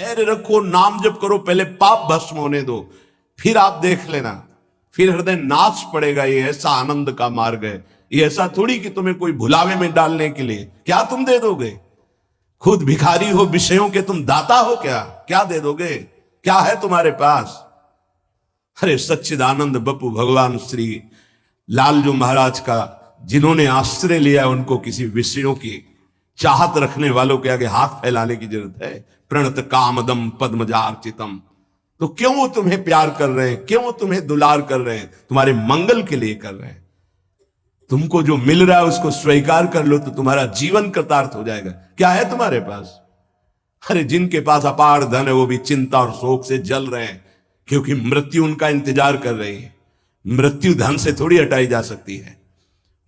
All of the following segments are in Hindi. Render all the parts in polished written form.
धैर्य रखो, नाम जप करो, पहले पाप भस्म होने दो, फिर आप देख लेना, फिर हृदय नाच पड़ेगा। ये ऐसा आनंद का मार्ग है। ये ऐसा थोड़ी कि तुम्हें कोई भुलावे में डालने के लिए क्या तुम दे दोगे? खुद भिखारी हो विषयों के, तुम दाता हो क्या? क्या दे दोगे? क्या है तुम्हारे पास? अरे सच्चिदानंद बपू भगवान श्री लालजू महाराज का जिन्होंने आश्रय लिया, उनको किसी विषयों की चाहत रखने वालों के आगे हाथ फैलाने की जरूरत है? प्रणत कामदम पद्मजार्चितम। तो क्यों वो तुम्हें प्यार कर रहे हैं? क्यों वो तुम्हें दुलार कर रहे हैं? तुम्हारे मंगल के लिए कर रहे हैं। तुमको जो मिल रहा है उसको स्वीकार कर लो तो तुम्हारा जीवन कृतार्थ हो जाएगा। क्या है तुम्हारे पास? अरे जिनके पास अपार धन है वो भी चिंता और शोक से जल रहे हैं, क्योंकि मृत्यु उनका इंतजार कर रही है। मृत्यु धन से थोड़ी हटाई जा सकती है।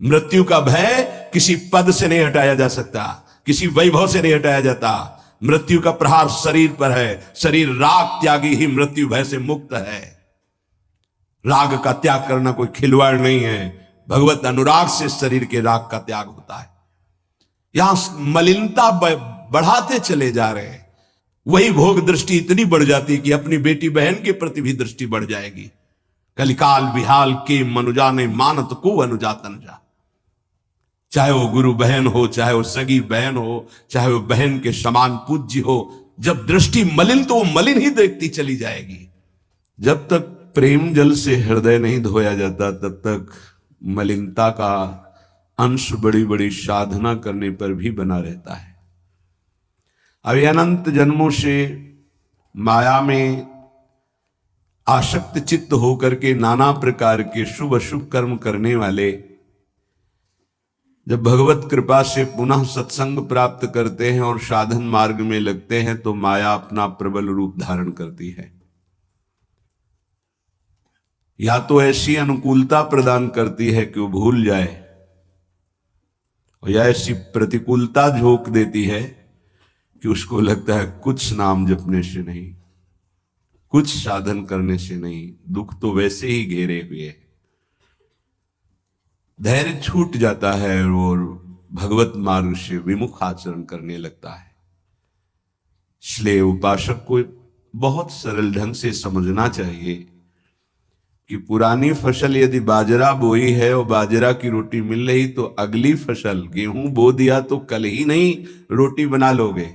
मृत्यु का भय किसी पद से नहीं हटाया जा सकता, किसी वैभव से नहीं हटाया जाता। मृत्यु का प्रहार शरीर पर है। शरीर राग त्यागी ही मृत्यु भय से मुक्त है। राग का त्याग करना कोई खिलवाड़ नहीं है। भगवत अनुराग से शरीर के राग का त्याग होता है। यहां मलिनता बढ़ाते चले जा रहे हैं। वही भोग दृष्टि इतनी बढ़ जाती है कि अपनी बेटी बहन के प्रति भी दृष्टि बढ़ जाएगी। कलिकाल बिहाल के मनुजा ने मानत को अनुजा तनुजा। चाहे वो गुरु बहन हो, चाहे वो सगी बहन हो, चाहे वो बहन के समान पूज्य हो, जब दृष्टि मलिन तो वो मलिन ही देखती चली जाएगी। जब तक प्रेम जल से हृदय नहीं धोया जाता तब तक मलिनता का अंश बड़ी बड़ी साधना करने पर भी बना रहता है। अभी अनंत जन्मों से माया में आसक्त चित्त होकर के नाना प्रकार के शुभ अशुभ कर्म करने वाले जब भगवत कृपा से पुनः सत्संग प्राप्त करते हैं और साधन मार्ग में लगते हैं तो माया अपना प्रबल रूप धारण करती है। या तो ऐसी अनुकूलता प्रदान करती है कि वो भूल जाए, और या ऐसी प्रतिकूलता झोंक देती है कि उसको लगता है कुछ नाम जपने से नहीं, कुछ साधन करने से नहीं, दुख तो वैसे ही घेरे हुए है। धैर्य छूट जाता है और भगवत मार्ग से विमुख आचरण करने लगता है। इसलिए उपासक को बहुत सरल ढंग से समझना चाहिए कि पुरानी फसल यदि बाजरा बोई है और बाजरा की रोटी मिल रही तो अगली फसल गेहूं बो दिया तो कल ही नहीं रोटी बना लोगे।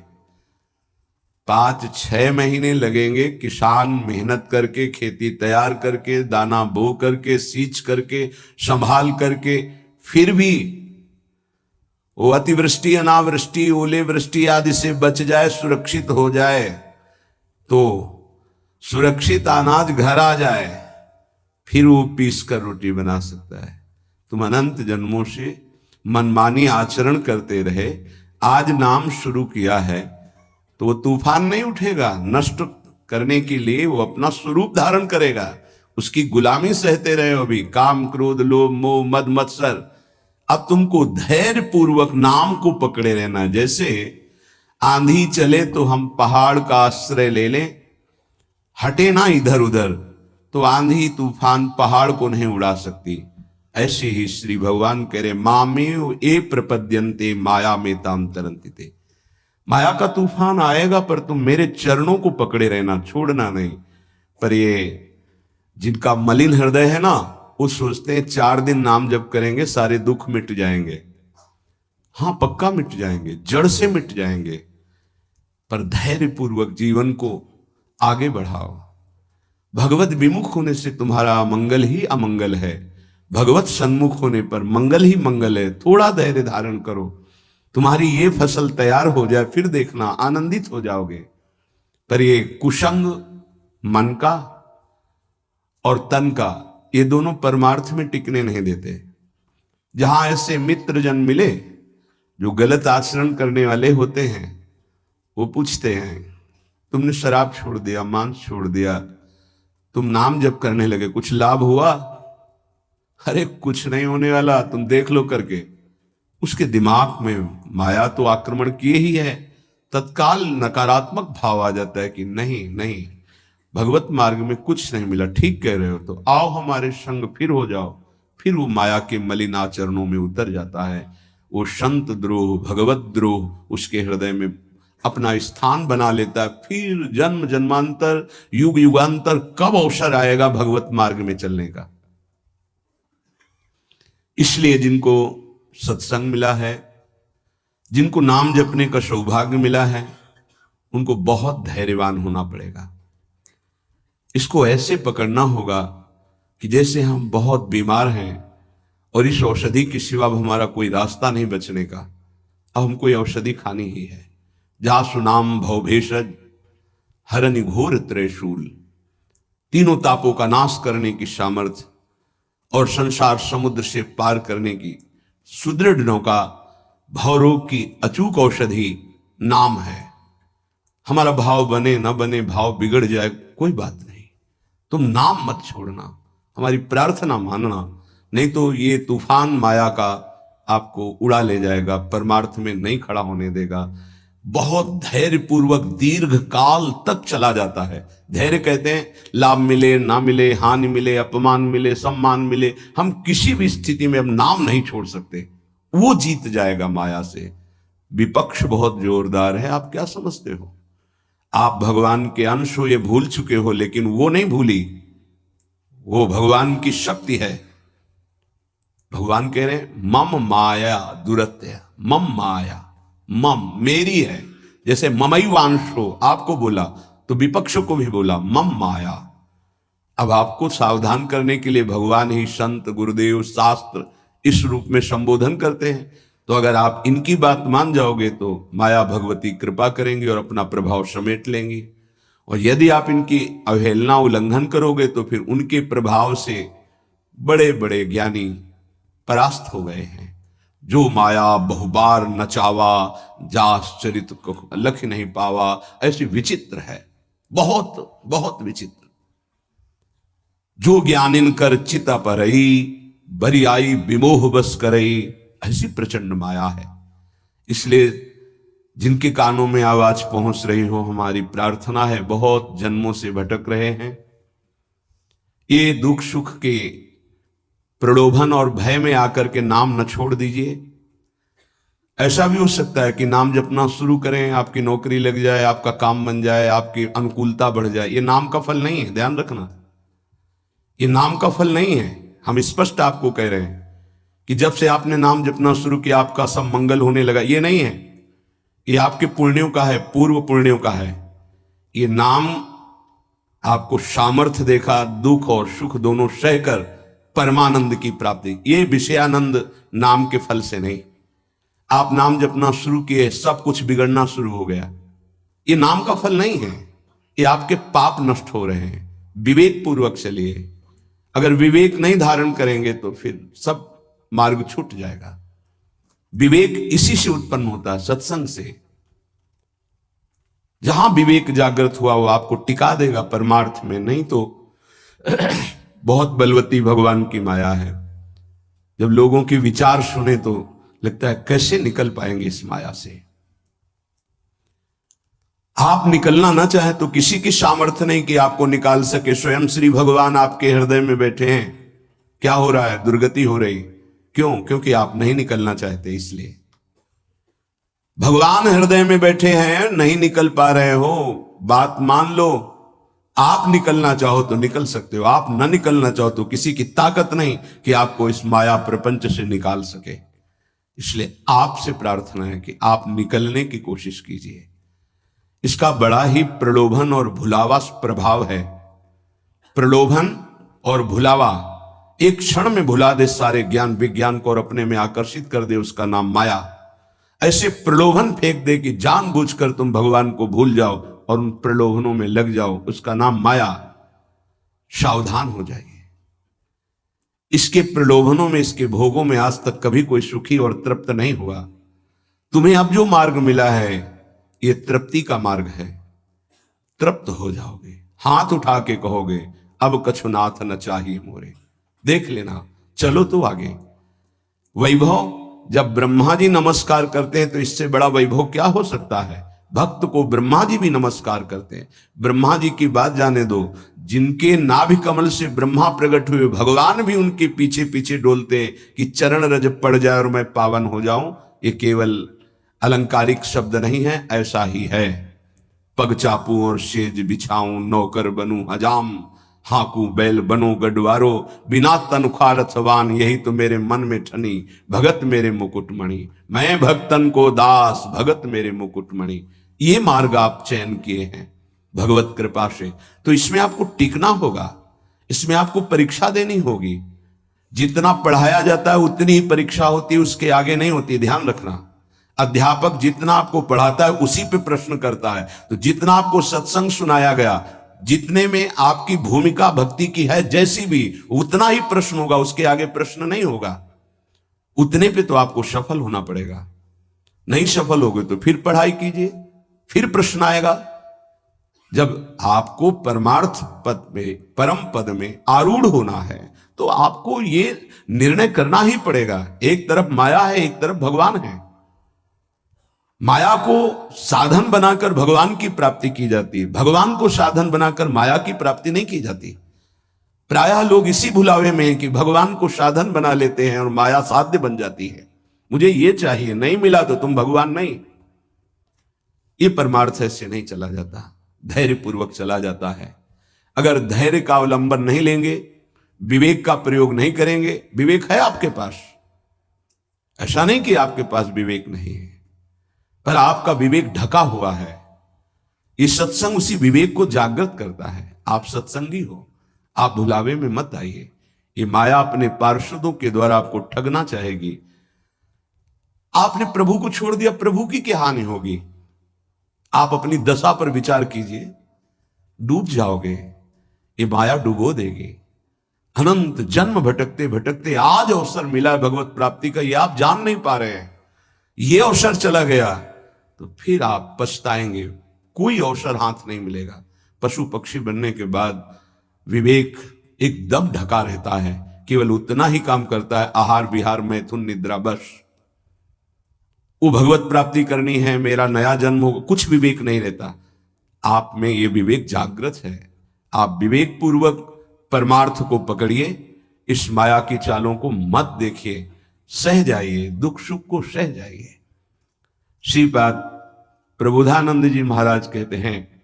5-6 महीने लगेंगे किसान मेहनत करके, खेती तैयार करके, दाना बो करके, सींच करके, संभाल करके, फिर भी वो अतिवृष्टि अनावृष्टि ओले वृष्टि आदि से बच जाए, सुरक्षित हो जाए, तो सुरक्षित अनाज घर आ जाए, फिर वो पीस कर रोटी बना सकता है। तुम अनंत जन्मों से मनमानी आचरण करते रहे, आज नाम शुरू किया है तो वो तूफान नहीं उठेगा। नष्ट करने के लिए वो अपना स्वरूप धारण करेगा। उसकी गुलामी सहते रहे हो भी, काम क्रोध लोभ मोह मद मत्सर। अब तुमको धैर्य पूर्वक नाम को पकड़े रहना। जैसे आंधी चले तो हम पहाड़ का आश्रय ले लें, हटे ना इधर उधर, तो आंधी तूफान पहाड़ को नहीं उड़ा सकती। ऐसे ही श्री भगवान कह रहे मामेव ए प्रपद्यन्ते माया में ताम तरंतिते। माया का तूफान आएगा पर तुम मेरे चरणों को पकड़े रहना, छोड़ना नहीं। पर ये जिनका मलिन हृदय है ना, वो सोचते हैं 4 दिन नाम जप करेंगे सारे दुख मिट जाएंगे। हाँ पक्का मिट जाएंगे, जड़ से मिट जाएंगे, पर धैर्य पूर्वक जीवन को आगे बढ़ाओ। भगवत विमुख होने से तुम्हारा मंगल ही अमंगल है, भगवत सन्मुख होने पर मंगल ही मंगल है। थोड़ा धैर्य धारण करो, तुम्हारी ये फसल तैयार हो जाए, फिर देखना आनंदित हो जाओगे। पर ये कुसंग मन का और तन का, ये दोनों परमार्थ में टिकने नहीं देते। जहां ऐसे मित्र जन मिले जो गलत आचरण करने वाले होते हैं, वो पूछते हैं तुमने शराब छोड़ दिया, मांस छोड़ दिया, तुम नाम जप करने लगे, कुछ लाभ हुआ? अरे कुछ नहीं होने वाला, तुम देख लो करके। उसके दिमाग में माया तो आक्रमण किए ही है। तत्काल नकारात्मक भाव आ जाता है कि नहीं नहीं, भगवत मार्ग में कुछ नहीं मिला, ठीक कह रहे हो, तो आओ हमारे संग फिर हो जाओ। फिर वो माया के मलिन आचरणों में उतर जाता है। वो संत द्रोह भगवत द्रोह उसके हृदय में अपना स्थान बना लेता है। फिर जन्म जन्मांतर युग युगांतर कब अवसर आएगा भगवत मार्ग में चलने का। इसलिए जिनको सत्संग मिला है, जिनको नाम जपने का सौभाग्य मिला है, उनको बहुत धैर्यवान होना पड़ेगा। इसको ऐसे पकड़ना होगा कि जैसे हम बहुत बीमार हैं और इस औषधि के सिवा हमारा कोई रास्ता नहीं बचने का, अब हमको ये औषधि खानी ही है। जा सुनाम भव भेषज हरनि घोर त्रयशूल, तीनों तापों का नाश करने की सामर्थ्य और संसार समुद्र से पार करने की सुदृढ़ नौका, भवरोग की अचूक औषधि नाम है। हमारा भाव बने न बने, भाव बिगड़ जाए, कोई बात नहीं, तुम नाम मत छोड़ना, हमारी प्रार्थना मानना, नहीं तो ये तूफान माया का आपको उड़ा ले जाएगा, परमार्थ में नहीं खड़ा होने देगा। बहुत धैर्य पूर्वक दीर्घ काल तक चला जाता है। धैर्य कहते हैं लाभ मिले ना मिले, हानि मिले, अपमान मिले, सम्मान मिले, हम किसी भी स्थिति में अब नाम नहीं छोड़ सकते, वो जीत जाएगा माया से। विपक्ष बहुत जोरदार है, आप क्या समझते हो? आप भगवान के अंश हो, ये भूल चुके हो, लेकिन वो नहीं भूली, वो भगवान की शक्ति है। भगवान कह रहे हैं मम माया दुरत्य, मम माया, मम मेरी है। जैसे ममैवांशो आपको बोला तो विपक्ष को भी बोला मम माया। अब आपको सावधान करने के लिए भगवान ही संत गुरुदेव शास्त्र इस रूप में संबोधन करते हैं। तो अगर आप इनकी बात मान जाओगे तो माया भगवती कृपा करेंगी और अपना प्रभाव समेट लेंगी, और यदि आप इनकी अवहेलना उल्लंघन करोगे तो फिर उनके प्रभाव से बड़े बड़े ज्ञानी परास्त हो गए हैं। जो माया बहुबार नचावा, जास चरित को लख नहीं पावा, ऐसी विचित्र है, बहुत बहुत विचित्र। जो ज्ञानिन कर चिता परई, बरी आई विमोह बस करई, ऐसी प्रचंड माया है। इसलिए जिनके कानों में आवाज पहुंच रही हो, हमारी प्रार्थना है, बहुत जन्मों से भटक रहे हैं, ये दुख सुख के प्रलोभन और भय में आकर के नाम न छोड़ दीजिए। ऐसा भी हो सकता है कि नाम जपना शुरू करें, आपकी नौकरी लग जाए, आपका काम बन जाए, आपकी अनुकूलता बढ़ जाए। ये नाम का फल नहीं है, ध्यान रखना, ये नाम का फल नहीं है। हम स्पष्ट आपको कह रहे हैं कि जब से आपने नाम जपना शुरू किया आपका सब मंगल होने लगा, ये नहीं है। ये आपके पुण्यों का है, पूर्व पुण्यों का है। ये नाम आपको सामर्थ्य देखा, दुख और सुख दोनों सहकर परमानंद की प्राप्ति, ये विषयानंद नाम के फल से नहीं। आप नाम जपना शुरू किए, सब कुछ बिगड़ना शुरू हो गया, ये नाम का फल नहीं है, ये आपके पाप नष्ट हो रहे हैं। विवेक पूर्वक चलिए, अगर विवेक नहीं धारण करेंगे तो फिर सब मार्ग छूट जाएगा। विवेक इसी से उत्पन्न होता है, सत्संग से। जहां विवेक जागृत हुआ वो आपको टिका देगा परमार्थ में, नहीं तो बहुत बलवती भगवान की माया है। जब लोगों के विचार सुने तो लगता है कैसे निकल पाएंगे इस माया से। आप निकलना ना चाहे तो किसी की सामर्थ्य नहीं कि आपको निकाल सके। स्वयं श्री भगवान आपके हृदय में बैठे हैं। क्या हो रहा है? दुर्गति हो रही। क्यों? क्योंकि आप नहीं निकलना चाहते, इसलिए। भगवान हृदय में बैठे हैं, नहीं निकल पा रहे हो, बात मान लो। आप निकलना चाहो तो निकल सकते हो, आप न निकलना चाहो तो किसी की ताकत नहीं कि आपको इस माया प्रपंच से निकाल सके। इसलिए आपसे प्रार्थना है कि आप निकलने की कोशिश कीजिए। इसका बड़ा ही प्रलोभन और भुलावा प्रभाव है। प्रलोभन और भुलावा एक क्षण में भुला दे सारे ज्ञान विज्ञान को और अपने में आकर्षित कर दे, उसका नाम माया। ऐसे प्रलोभन फेंक दे कि जानबूझकर तुम भगवान को भूल जाओ और उन प्रलोभनों में लग जाओ, उसका नाम माया। सावधान हो जाइए। इसके प्रलोभनों में, इसके भोगों में आज तक कभी कोई सुखी और तृप्त नहीं हुआ। तुम्हें अब जो मार्ग मिला है ये तृप्ति का मार्ग है। तृप्त हो जाओगे, हाथ उठा के कहोगे अब कछुनाथ न चाहिए मोरे। देख लेना, चलो तो आगे। वैभव, जब ब्रह्मा जी नमस्कार करते हैं तो इससे बड़ा वैभव क्या हो सकता है? भक्त को ब्रह्मा जी भी नमस्कार करते हैं। ब्रह्मा जी की बात जाने दो, जिनके नाभि कमल से ब्रह्मा प्रकट हुए, भगवान भी उनके पीछे पीछे डोलते हैं कि चरण रज पड़ जाए और मैं पावन हो जाऊं। ये केवल अलंकारिक शब्द नहीं है, ऐसा ही है। पग चापू और सेज बिछाऊं, नौकर बनूं हजाम, हाकू बैल बनो गडवारो, बिना तनख्वाह रथवान, यही तो मेरे मन में ठनी, भगत मेरे मुकुटमणि। मैं भक्तन को दास, भगत मेरे मुकुटमणि। ये मार्ग आप चयन किए हैं भगवत कृपा से, तो इसमें आपको टिकना होगा, इसमें आपको परीक्षा देनी होगी। जितना पढ़ाया जाता है उतनी ही परीक्षा होती है, उसके आगे नहीं होती, ध्यान रखना। अध्यापक जितना आपको पढ़ाता है उसी पे प्रश्न करता है। तो जितना आपको सत्संग सुनाया गया, जितने में आपकी भूमिका भक्ति की है जैसी भी, उतना ही प्रश्न होगा, उसके आगे प्रश्न नहीं होगा। उतने पे तो आपको सफल होना पड़ेगा। नहीं सफल होगे तो फिर पढ़ाई कीजिए, फिर प्रश्न आएगा। जब आपको परमार्थ पद में, परम पद में आरूढ़ होना है, तो आपको ये निर्णय करना ही पड़ेगा। एक तरफ माया है, एक तरफ भगवान है। माया को साधन बनाकर भगवान की प्राप्ति की जाती है, भगवान को साधन बनाकर माया की प्राप्ति नहीं की जाती। प्रायः लोग इसी भुलावे में हैं कि भगवान को साधन बना लेते हैं और माया साध्य बन जाती है। मुझे ये चाहिए, नहीं मिला तो तुम भगवान नहीं। ये परमार्थ ऐसे नहीं चला जाता, धैर्य पूर्वक चला जाता है। अगर धैर्य का अवलंबन नहीं लेंगे, विवेक का प्रयोग नहीं करेंगे, विवेक है आपके पास, ऐसा नहीं कि आपके पास विवेक नहीं है, पर आपका विवेक ढका हुआ है। ये सत्संग उसी विवेक को जागृत करता है। आप सत्संगी हो, आप भुलावे में मत आइए। ये माया अपने पार्षदों के द्वारा आपको ठगना चाहेगी। आपने प्रभु को छोड़ दिया, प्रभु की क्या हानि होगी? आप अपनी दशा पर विचार कीजिए, डूब जाओगे। ये माया डुबो देगी। अनंत जन्म भटकते भटकते आज अवसर मिला है भगवत प्राप्ति का, ये आप जान नहीं पा रहे हैं। ये अवसर चला गया तो फिर आप पछताएंगे, कोई अवसर हाथ नहीं मिलेगा। पशु पक्षी बनने के बाद विवेक एकदम ढका रहता है, केवल उतना ही काम करता है, आहार विहार मैथुन निद्रा, बस। वो भगवत प्राप्ति करनी है, मेरा नया जन्म होगा, कुछ विवेक नहीं रहता। आप में ये विवेक जागृत है। आप विवेक पूर्वक परमार्थ को पकड़िए, इस माया की चालों को मत देखिए, सह जाइए, दुख सुख को सह जाइए। श्रीपाद प्रबोधानंद जी महाराज कहते हैं,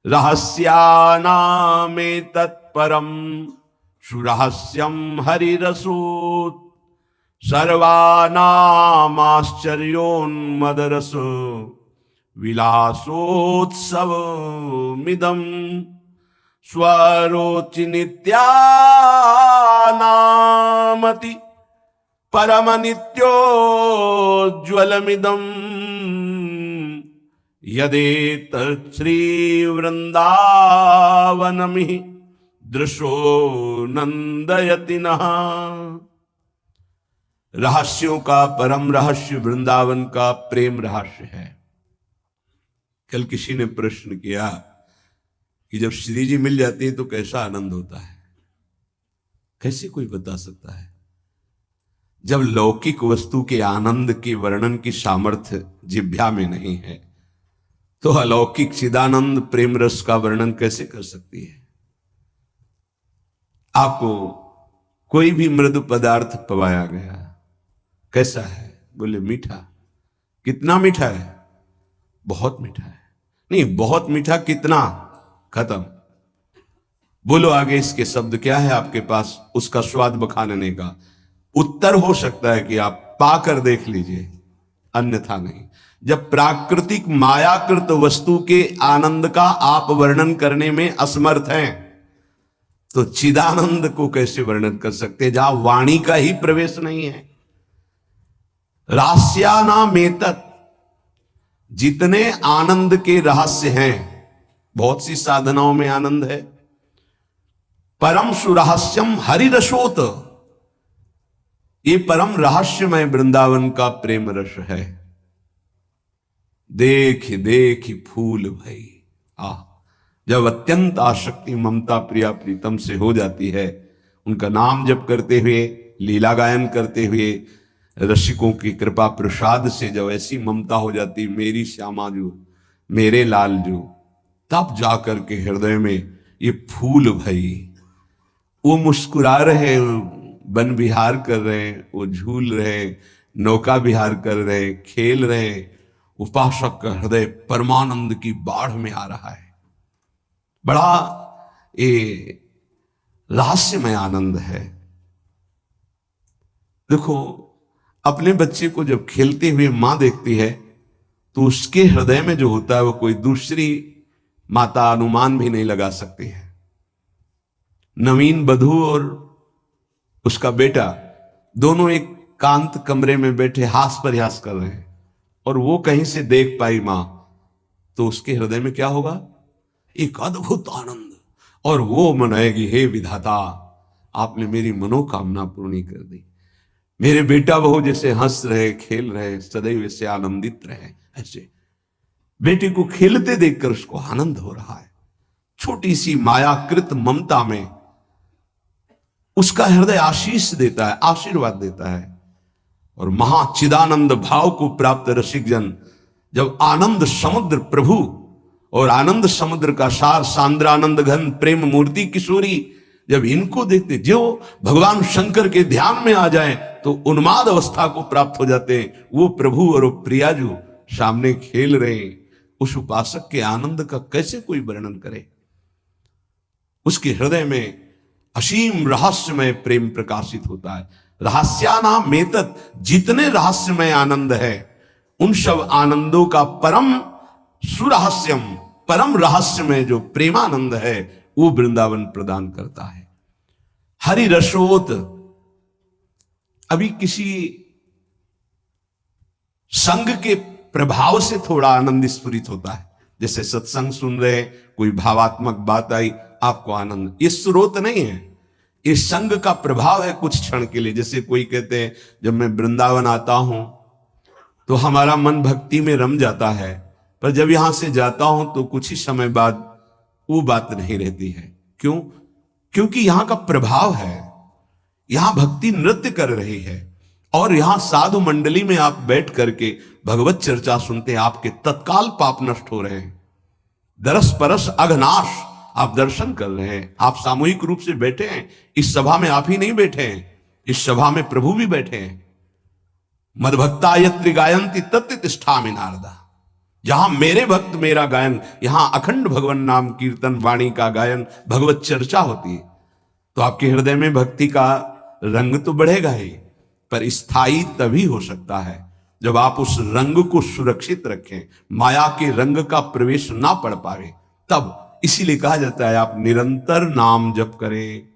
रहस्यानामे तत्परम सुरहस्यम हरिरसूत, सर्वानामाश्चर्योन्मदरस विलासोत्सवमिदं, स्वरोचि नित्यानामति परम नित्योज्ज्वलमिदं, यदेत श्री वृंदावनमिहि दृशो नंदयति नः। रहस्यों का परम रहस्य वृंदावन का प्रेम रहस्य है। कल किसी ने प्रश्न किया कि जब श्री जी मिल जाती है तो कैसा आनंद होता है? कैसे कोई बता सकता है? जब लौकिक वस्तु के आनंद के वर्णन की सामर्थ्य जिह्वा में नहीं है, तो अलौकिक चिदानंद प्रेम रस का वर्णन कैसे कर सकती है? आपको कोई भी मृदु पदार्थ पवाया गया, कैसा है? बोले मीठा। कितना मीठा है? बहुत मीठा है। नहीं, बहुत मीठा कितना? खत्म। बोलो आगे इसके शब्द क्या है आपके पास उसका स्वाद बखानने का? उत्तर हो सकता है कि आप पाकर देख लीजिए, अन्यथा नहीं। जब प्राकृतिक मायाकृत वस्तु के आनंद का आप वर्णन करने में असमर्थ हैं, तो चिदानंद को कैसे वर्णन कर सकते हैं जहां वाणी का ही प्रवेश नहीं है? रहस्यानामेतत्, जितने आनंद के रहस्य हैं, बहुत सी साधनाओं में आनंद है। परम सुरहस्यम हरिरसोत, ये परम रहस्यमय वृंदावन का प्रेम रस है। देख देख फूल भई। जब अत्यंत आसक्ति ममता प्रिया प्रीतम से हो जाती है, उनका नाम जप करते हुए, लीला गायन करते हुए, रसिकों की कृपा प्रसाद से जब ऐसी ममता हो जाती, मेरी श्यामा जो, मेरे लाल जो, तब जाकर के हृदय में ये फूल भई। वो मुस्कुरा रहे, वन विहार कर रहे हैं, वो झूल रहे, नौका विहार कर रहे, खेल रहे, उपासक का हृदय परमानंद की बाढ़ में आ रहा है। बड़ा ये रहस्यमय आनंद है। देखो, अपने बच्चे को जब खेलते हुए मां देखती है तो उसके हृदय में जो होता है वो कोई दूसरी माता अनुमान भी नहीं लगा सकती है। नवीन बधू और उसका बेटा दोनों एक कांत कमरे में बैठे हास प्रयास कर रहे हैं और वो कहीं से देख पाई मां, तो उसके हृदय में क्या होगा? एक अद्भुत आनंद। और वो मनाएगी, हे विधाता, आपने मेरी मनोकामना पूर्ण कर दी। मेरे बेटा बहू जैसे हंस रहे, खेल रहे, सदैव से आनंदित रहे। ऐसे बेटे को खेलते देखकर उसको आनंद हो रहा है। छोटी सी मायाकृत ममता में उसका हृदय आशीष देता है, आशीर्वाद देता है। और महाचिदानंद भाव को प्राप्त रसिक जन जब आनंद समुद्र प्रभु और आनंद समुद्र का सार सांद्रानंद घन प्रेम मूर्ति किशोरी जब इनको देखते, जो भगवान शंकर के ध्यान में आ जाए तो उन्माद अवस्था को प्राप्त हो जाते हैं। वो प्रभु और वो प्रियाजू सामने खेल रहे हैं। उस उपासक के आनंद का कैसे कोई वर्णन करे? उसके हृदय में असीम रहस्यमय प्रेम प्रकाशित होता है। रहस्यानाम एतत्, जितने रहस्यमय आनंद है उन सब आनंदों का परम सुरहस्यम, परम रहस्यमय जो प्रेमानंद है वो वृंदावन प्रदान करता है। हरि रसोत, अभी किसी संग के प्रभाव से थोड़ा आनंद स्फुरित होता है। जैसे सत्संग सुन रहे, कोई भावात्मक बात आई, आपको आनंद, ये स्रोत नहीं है, ये संग का प्रभाव है कुछ क्षण के लिए। जैसे कोई कहते हैं जब मैं वृंदावन आता हूं तो हमारा मन भक्ति में रम जाता है, पर जब यहां से जाता हूं तो कुछ ही समय बाद वो बात नहीं रहती है। क्यों? क्योंकि यहां का प्रभाव है, यहां भक्ति नृत्य कर रही है। और यहां साधु मंडली में आप बैठ करके भगवत चर्चा सुनते हैं, आपके तत्काल पाप नष्ट हो रहे हैं। दरस परस अघनाश, आप दर्शन कर रहे हैं। आप सामूहिक रूप से बैठे हैं। इस सभा में आप ही नहीं बैठे हैं, इस सभा में प्रभु भी बैठे हैं। मदभक्ता यत्र गायन्ति तत्र तिष्ठामि नारदा, जहां मेरे भक्त मेरा गायन, यहां अखंड भगवान नाम कीर्तन वाणी का गायन, भगवत चर्चा होती है। तो आपके हृदय में भक्ति का रंग तो बढ़ेगा ही, पर स्थायी तभी हो सकता है जब आप उस रंग को सुरक्षित रखें, माया के रंग का प्रवेश ना पड़ पावे तब। इसीलिए कहा जाता है आप निरंतर नाम जप करें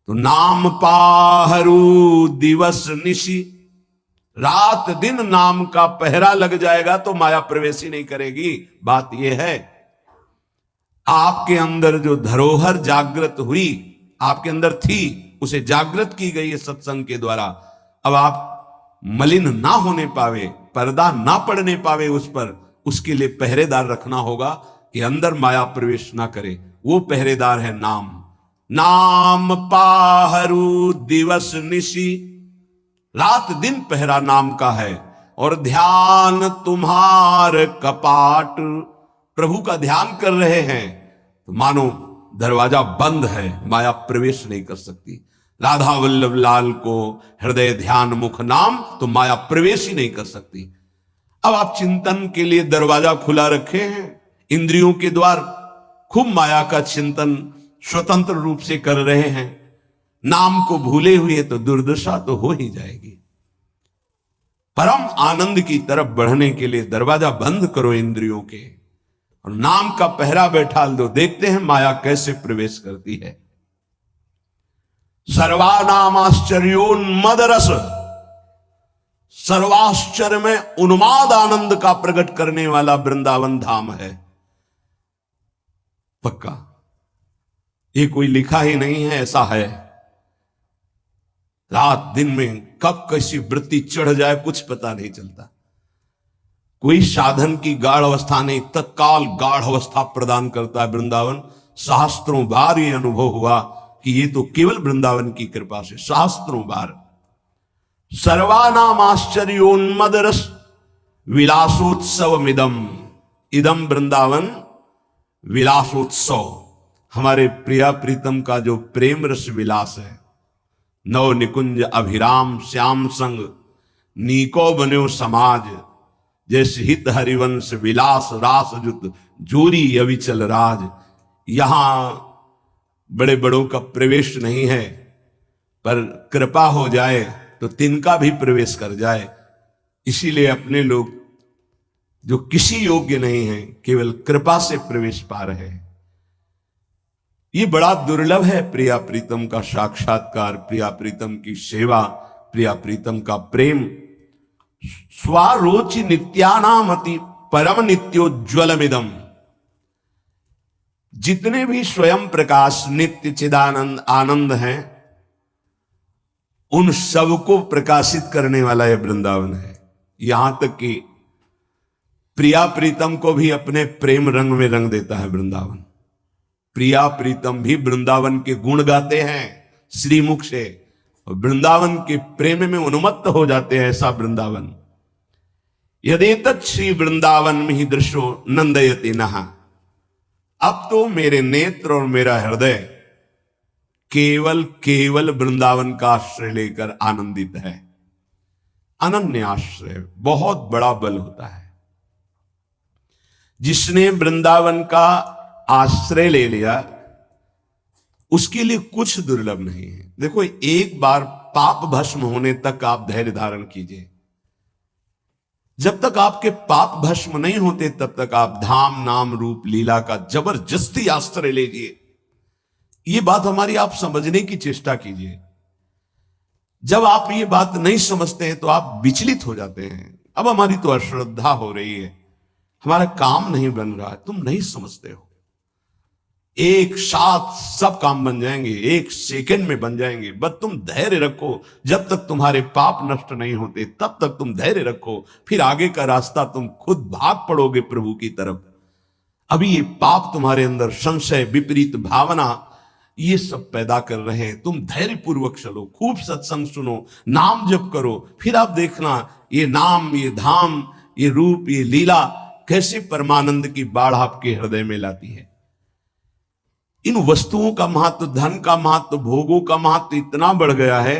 तो नाम पाहरू दिवस निशि, रात दिन नाम का पहरा लग जाएगा तो माया प्रवेश ही नहीं करेगी। बात यह है, आपके अंदर जो धरोहर जागृत हुई, आपके अंदर थी, उसे जागृत की गई है सत्संग के द्वारा। अब आप मलिन ना होने पावे, पर्दा ना पड़ने पावे उस पर, उसके लिए पहरेदार रखना होगा कि अंदर माया प्रवेश ना करे। वो पहरेदार है नाम। नाम पाहरू दिवस निशि, रात दिन पहरा नाम का है। और ध्यान तुम्हार कपाट, प्रभु का ध्यान कर रहे हैं तो मानो दरवाजा बंद है, माया प्रवेश नहीं कर सकती। राधा वल्लभ लाल को हृदय ध्यान मुख नाम, तो माया प्रवेश ही नहीं कर सकती। अब आप चिंतन के लिए दरवाजा खुला रखे हैं, इंद्रियों के द्वार, खूब माया का चिंतन स्वतंत्र रूप से कर रहे हैं। नाम को भूले हुए तो दुर्दशा तो हो ही जाएगी। परम आनंद की तरफ बढ़ने के लिए दरवाजा बंद करो इंद्रियों के और नाम का पहरा बैठा दो। देखते हैं माया कैसे प्रवेश करती है। सर्वानामाश्चर्योन्मद रस, सर्वाश्चर्य में उन्माद आनंद का प्रकट करने वाला वृंदावन धाम है। पक्का ये कोई लिखा ही नहीं है, ऐसा है। रात दिन में कब कैसी वृत्ति चढ़ जाए कुछ पता नहीं चलता। कोई साधन की गाढ़ अवस्था नहीं, तत्काल गाढ़ अवस्था प्रदान करता है वृंदावन। सहस्त्रों बार ये अनुभव हुआ कि ये तो केवल वृंदावन की कृपा से, सहस्त्रों बार। सर्वानाम आश्चर्योन्मद रस विलासोत्सव इदम, इदम वृंदावन विलासोत्सव। हमारे प्रिया प्रीतम का जो प्रेम रस विलास है। नव निकुंज अभिराम श्याम संग, नीको बन्यो समाज, जैसे हित हरिवंश विलास रास जुत जोरी अविचल राज। यहां बड़े बड़ों का प्रवेश नहीं है, पर कृपा हो जाए तो तिनका भी प्रवेश कर जाए। इसीलिए अपने लोग जो किसी योग्य नहीं है, केवल कृपा से प्रवेश पा रहे हैं। ये बड़ा दुर्लभ है प्रिया प्रीतम का साक्षात्कार, प्रिया प्रीतम की सेवा, प्रिया प्रीतम का प्रेम। स्वारोचि नित्यानामति परम नित्योज्वलमिदम। जितने भी स्वयं प्रकाश नित्य चिदानंद आनंद हैं, उन सबको प्रकाशित करने वाला यह वृंदावन है। यहां तक कि प्रिया प्रीतम को भी अपने प्रेम रंग में रंग देता है वृंदावन। प्रिया प्रीतम भी वृंदावन के गुण गाते हैं श्रीमुख से, और वृंदावन के प्रेम में उन्मत्त हो जाते हैं। ऐसा वृंदावन यदेतत् श्री वृंदावन में ही दृश्यो नंदयति नहा। अब तो मेरे नेत्र और मेरा हृदय केवल केवल वृंदावन का आश्रय लेकर आनंदित है। अनन्य आश्रय बहुत बड़ा बल होता है। जिसने वृंदावन का आश्रय ले लिया, उसके लिए कुछ दुर्लभ नहीं है। देखो, एक बार पाप भस्म होने तक आप धैर्य धारण कीजिए। जब तक आपके पाप भस्म नहीं होते, तब तक आप धाम नाम रूप लीला का जबरदस्ती आश्रय लीजिए। ये बात हमारी आप समझने की चेष्टा कीजिए। जब आप ये बात नहीं समझते हैं तो आप विचलित हो जाते हैं। अब हमारी तो अश्रद्धा हो रही है, हमारा काम नहीं बन रहा है। तुम नहीं समझते हो, एक साथ सब काम बन जाएंगे, एक सेकंड में बन जाएंगे। बस तुम धैर्य रखो। जब तक तुम्हारे पाप नष्ट नहीं होते, तब तक तुम धैर्य रखो। फिर आगे का रास्ता तुम खुद भाग पड़ोगे प्रभु की तरफ। अभी ये पाप तुम्हारे अंदर संशय, विपरीत भावना, ये सब पैदा कर रहे हैं। तुम धैर्य पूर्वक चलो, खूब सत्संग सुनो, नाम जप करो। फिर आप देखना ये नाम, ये धाम, ये रूप, ये लीला कैसे परमानंद की बाढ़ आपके हृदय में लाती है। इन वस्तुओं का महत्व, धन का महत्व, भोगों का महत्व इतना बढ़ गया है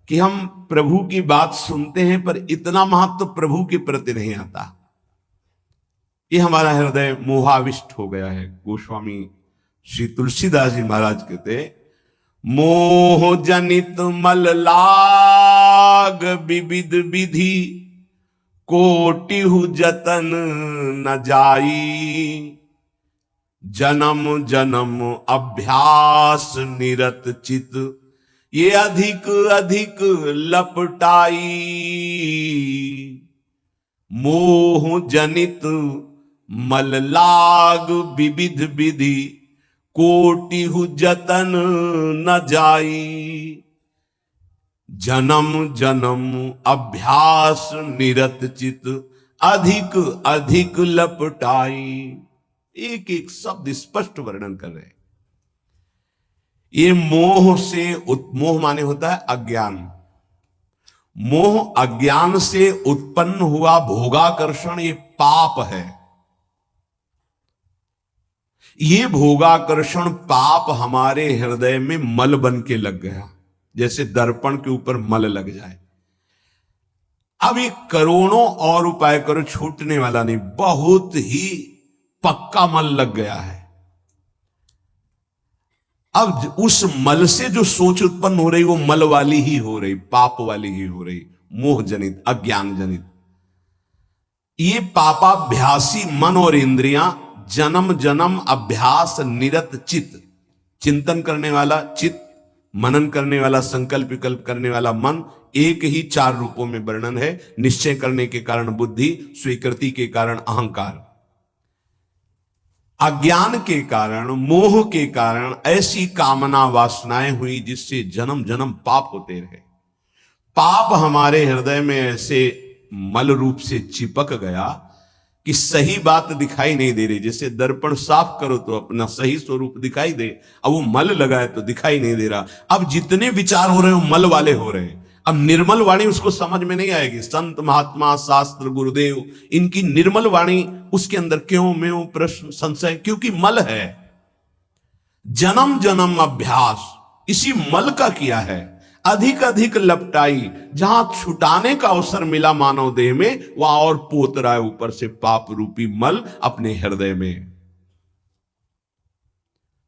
कि हम प्रभु की बात सुनते हैं, पर इतना महत्व प्रभु के प्रति नहीं आता। ये हमारा हृदय मोहाविष्ट हो गया है। गोस्वामी श्री तुलसीदास जी महाराज कहते, मोह जनित मल लाग विविध विधि, कोटिहु जतन न जाई, जन्म जन्म अभ्यास निरत चित, ये अधिक अधिक लपटाई। मोह जनित मल लाग विविध विधि, कोटिहु जतन न जाई, जन्म जन्म अभ्यास निरत चित, अधिक अधिक लपटाई। एक एक शब्द स्पष्ट वर्णन कर रहे हैं। ये मोह से, मोह माने होता है अज्ञान। मोह अज्ञान से उत्पन्न हुआ भोगाकर्षण, ये पाप है। ये भोगाकर्षण पाप हमारे हृदय में मल बन के लग गया, जैसे दर्पण के ऊपर मल लग जाए। अब ये करोड़ों और उपाय करो, छूटने वाला नहीं। बहुत ही पक्का मल लग गया है। अब उस मल से जो सोच उत्पन्न हो रही, वो मल वाली ही हो रही, पाप वाली ही हो रही, मोह जनित, अज्ञान जनित। ये पापाभ्यासी मन और इंद्रियां, जन्म जन्म अभ्यास निरत चित्त, चिंतन करने वाला चित्त, मनन करने वाला, संकल्प विकल्प करने वाला मन, एक ही चार रूपों में वर्णन है। निश्चय करने के कारण बुद्धि, स्वीकृति के कारण अहंकार, अज्ञान के कारण, मोह के कारण ऐसी कामना वासनाएं हुई जिससे जन्म जन्म पाप होते रहे। पाप हमारे हृदय में ऐसे मल रूप से चिपक गया कि सही बात दिखाई नहीं दे रही। जैसे दर्पण साफ करो तो अपना सही स्वरूप दिखाई दे, अब वो मल लगा है तो दिखाई नहीं दे रहा। अब जितने विचार हो रहे हो मल वाले हो रहे हैं। अब निर्मल वाणी उसको समझ में नहीं आएगी। संत महात्मा शास्त्र गुरुदेव, इनकी निर्मल वाणी, उसके अंदर क्यों में प्रश्न संशय, क्योंकि मल है। जन्म जन्म अभ्यास इसी मल का किया है। अधिक अधिक लपटाई, जहां छुटाने का अवसर मिला मानव देह में, वहां और पोत रहा है ऊपर से पाप रूपी मल अपने हृदय में।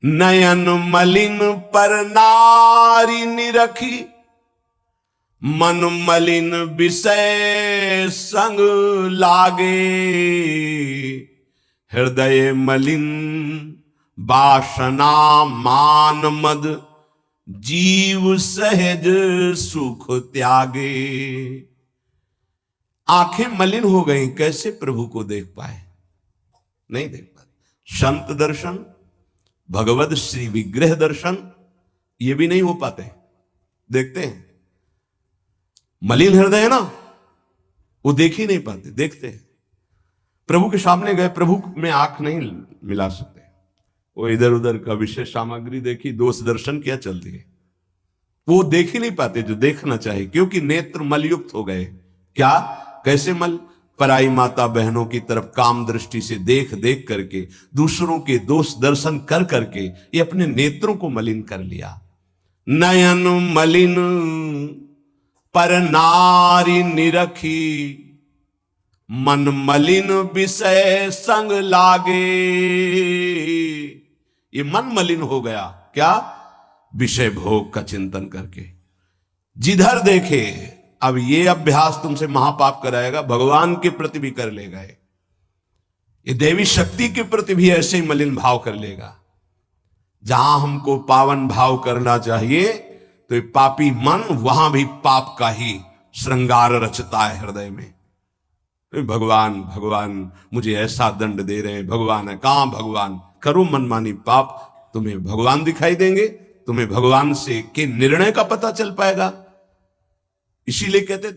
नयन मलिन पर नारी निरखी, मन मलिन विषय संग लागे, हृदय मलिन वासना मान मद, जीव सहज सुख त्यागे। आंखें मलिन हो गई, कैसे प्रभु को देख पाए? नहीं देख पाते। संत दर्शन, भगवत श्री विग्रह दर्शन, ये भी नहीं हो पाते। देखते हैं, मलिन हृदय है ना, वो देख ही नहीं पाते। देखते हैं, प्रभु के सामने गए, प्रभु में आंख नहीं मिला सकते, वो इधर उधर का विशेष सामग्री देखी, दोष दर्शन किया, चल दिए। वो देख ही नहीं पाते जो देखना चाहिए, क्योंकि नेत्र मलयुक्त हो गए। क्या? कैसे मल? पराई माता बहनों की तरफ काम दृष्टि से देख देख करके, दूसरों के दोष दर्शन कर करके ये अपने नेत्रों को मलिन कर लिया। नयन मलिन पर नारी निरखी, मन मलिन विषय संग लागे। ये मन मलिन हो गया। क्या? विषय भोग का चिंतन करके। जिधर देखे, अब ये अभ्यास तुमसे महापाप कराएगा, भगवान के प्रति भी कर लेगा, ये देवी शक्ति के प्रति भी ऐसे ही मलिन भाव कर लेगा। जहां हमको पावन भाव करना चाहिए, तो ये पापी मन वहां भी पाप का ही श्रृंगार रचता है हृदय में। भगवान भगवान मुझे ऐसा दंड दे रहे हैं, भगवान है। कहां भगवान? करो मनमानी पाप, तुम्हें भगवान दिखाई देंगे, तुम्हें भगवान से के निर्णय का पता चल पाएगा। इसीलिए कहते